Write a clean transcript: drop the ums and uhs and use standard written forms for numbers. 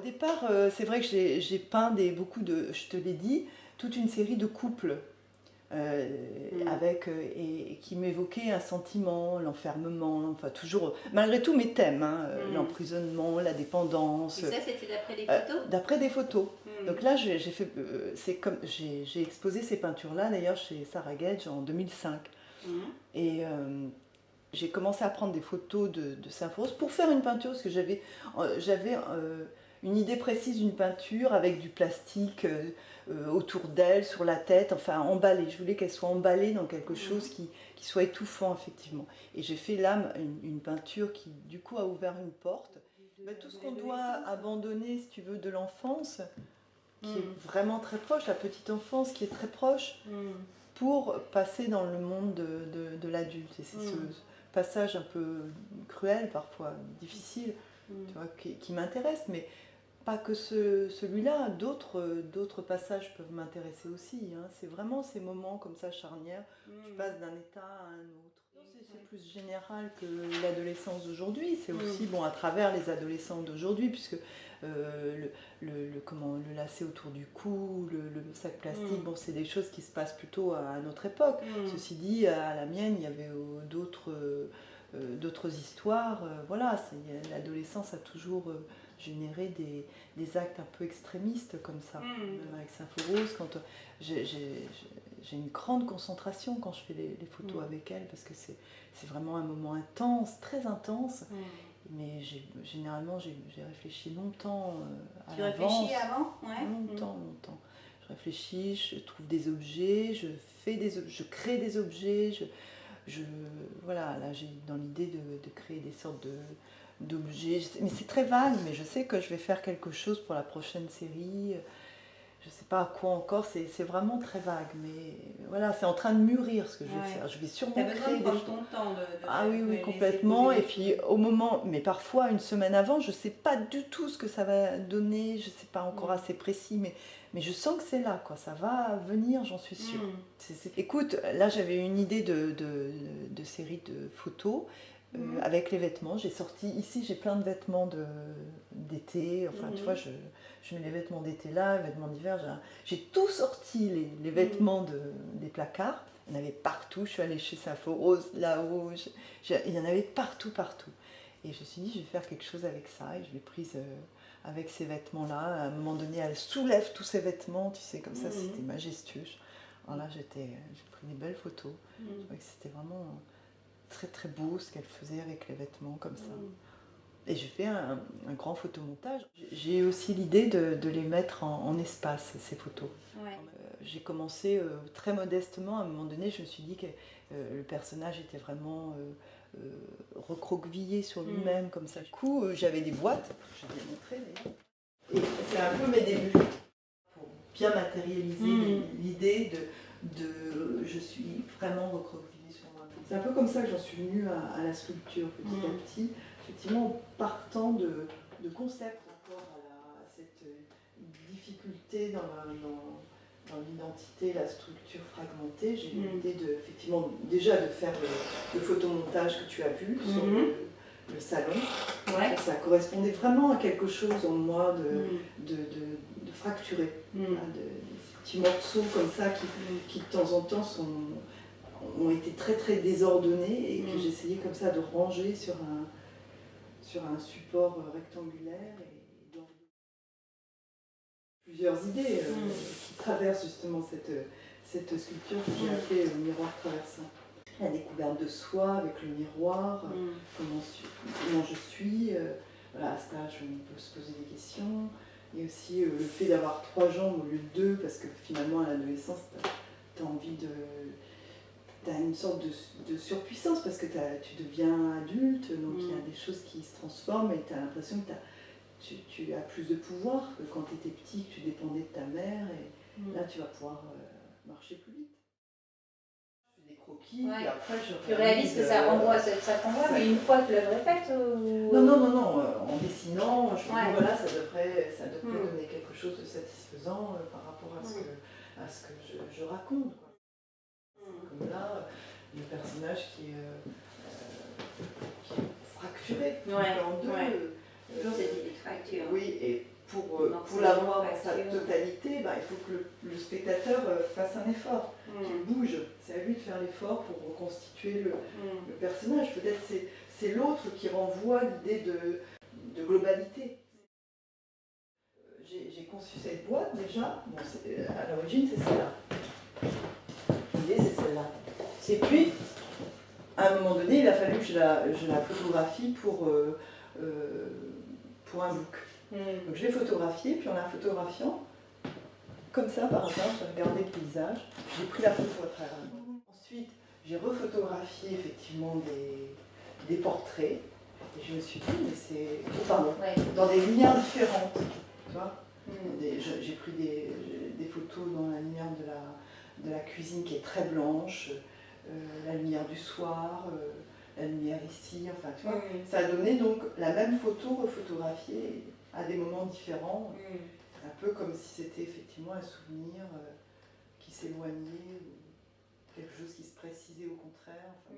départ, c'est vrai que j'ai peint beaucoup de, je te l'ai dit, toute une série de couples et qui m'évoquaient un sentiment, l'enfermement, enfin toujours, malgré tous mes thèmes, hein, l'emprisonnement, la dépendance. Et ça, c'était d'après des photos? D'après des photos. Donc là, j'ai exposé ces peintures-là d'ailleurs chez Sarah Gage en 2005. Et j'ai commencé à prendre des photos de Symphorose pour faire une peinture, parce que j'avais une idée précise d'une peinture avec du plastique autour d'elle, sur la tête, enfin emballée. Je voulais qu'elle soit emballée dans quelque chose qui soit étouffant, effectivement. Et j'ai fait là une peinture qui, du coup, a ouvert une porte. Tout ce qu'on doit abandonner, si tu veux, de l'enfance, qui est vraiment très proche, la petite enfance qui est très proche, pour passer dans le monde de l'adulte. Et c'est ce passage un peu cruel, parfois difficile, tu vois, qui m'intéresse, mais pas que celui-là, d'autres passages peuvent m'intéresser aussi. Hein. C'est vraiment ces moments comme ça charnières, tu passes d'un état à un autre. C'est plus général que l'adolescence d'aujourd'hui, c'est aussi à travers les adolescents d'aujourd'hui, puisque le lacet autour du cou, le sac plastique, c'est des choses qui se passent plutôt à notre époque. Ceci dit, à la mienne, il y avait d'autres histoires. Voilà, l'adolescence a toujours généré des actes un peu extrémistes comme ça. Même avec Symphorose, quand j'ai une grande concentration quand je fais les photos avec elle, parce que c'est vraiment un moment intense, très intense. Mais généralement, j'ai réfléchi longtemps à l'avance. Tu réfléchis avant? Ouais. Longtemps. Je réfléchis, je trouve des objets, je crée des objets. Voilà, là, j'ai dans l'idée de créer des sortes d'objets. Mais c'est très vague, mais je sais que je vais faire quelque chose pour la prochaine série. Je ne sais pas à quoi encore, c'est vraiment très vague, mais voilà, c'est en train de mûrir ce que je vais faire. Je vais sûrement créer des choses. Ton temps oui, complètement. Et puis au moment, mais parfois une semaine avant, je ne sais pas du tout ce que ça va donner, je ne sais pas encore assez précis, mais je sens que c'est là, quoi. Ça va venir, j'en suis sûre. Écoute, là j'avais une idée de série de photos. Avec les vêtements, j'ai sorti, ici j'ai plein de vêtements d'été, enfin tu vois, je mets les vêtements d'été là, les vêtements d'hiver, j'ai tout sorti, les vêtements des placards, il y en avait partout, je suis allée chez Symphorose, là-haut, il y en avait partout. Et je me suis dit, je vais faire quelque chose avec ça, et je l'ai prise avec ces vêtements-là, à un moment donné, elle soulève tous ces vêtements, tu sais, comme ça, c'était majestueux. Alors là, j'ai pris des belles photos, je trouvais que c'était vraiment très très beau ce qu'elle faisait avec les vêtements comme ça. Et j'ai fait un grand photomontage. J'ai aussi l'idée de les mettre en espace, ces photos. J'ai commencé très modestement, à un moment donné, je me suis dit que le personnage était vraiment recroquevillé sur lui-même, comme ça. Du coup, j'avais des boîtes, je vais montrer d'ailleurs. Et c'est un peu mes débuts, pour bien matérialiser l'idée de je suis vraiment recroquevillée. C'est un peu comme ça que j'en suis venue à la sculpture, petit à petit, effectivement en partant de concepts rapport à cette difficulté dans l'identité, la structure fragmentée. J'ai eu l'idée effectivement déjà de faire le photomontage que tu as vu sur le salon. Ça correspondait vraiment à quelque chose en moi de fracturé, des petits morceaux comme ça qui de temps en temps ont été très très désordonnés et que j'essayais comme ça de ranger sur un support rectangulaire et plusieurs idées qui traversent justement cette sculpture que j'ai appelée le miroir traversant. La découverte de soi avec le miroir, comment je suis, voilà, à cet âge où on peut se poser des questions, et aussi le fait d'avoir 3 jambes au lieu de 2, parce que finalement à l'adolescence tu as envie de... Tu as une sorte de surpuissance parce que tu deviens adulte, donc il y a des choses qui se transforment et tu as l'impression que tu as plus de pouvoir que quand tu étais petit, que tu dépendais de ta mère, et là tu vas pouvoir marcher plus vite. Je fais des croquis, et après tu réalises que ça renvoie, mais une fois que l'œuvre est faite Non, en dessinant, je me dis voilà, ça devrait donner quelque chose de satisfaisant par rapport à ce que je raconte, quoi. Comme là, le personnage qui est fracturé en deux. Toujours cette idée de fracture. Oui, et pour l'avoir dans sa totalité, il faut que le spectateur fasse un effort, qu'il bouge. C'est à lui de faire l'effort pour reconstituer le personnage. Peut-être c'est l'autre qui renvoie l'idée de globalité. J'ai conçu cette boîte déjà. Bon, à l'origine, c'est celle-là. L'idée, c'est celle-là. Et puis, à un moment donné, il a fallu que je la photographie pour un book. Donc je l'ai photographié, puis en la photographiant, comme ça par hasard, j'ai regardé le paysage, j'ai pris la photo à travers le monde. Ensuite, j'ai refotographié effectivement des portraits, et je me suis dit, mais c'est. Pardon, dans des lumières différentes. Tu vois, j'ai pris des photos dans la lumière de la cuisine qui est très blanche, la lumière du soir, la lumière ici, enfin tu vois. Ça a donné donc la même photo refotographiée à des moments différents, un peu comme si c'était effectivement un souvenir qui s'éloignait, ou quelque chose qui se précisait au contraire. Enfin,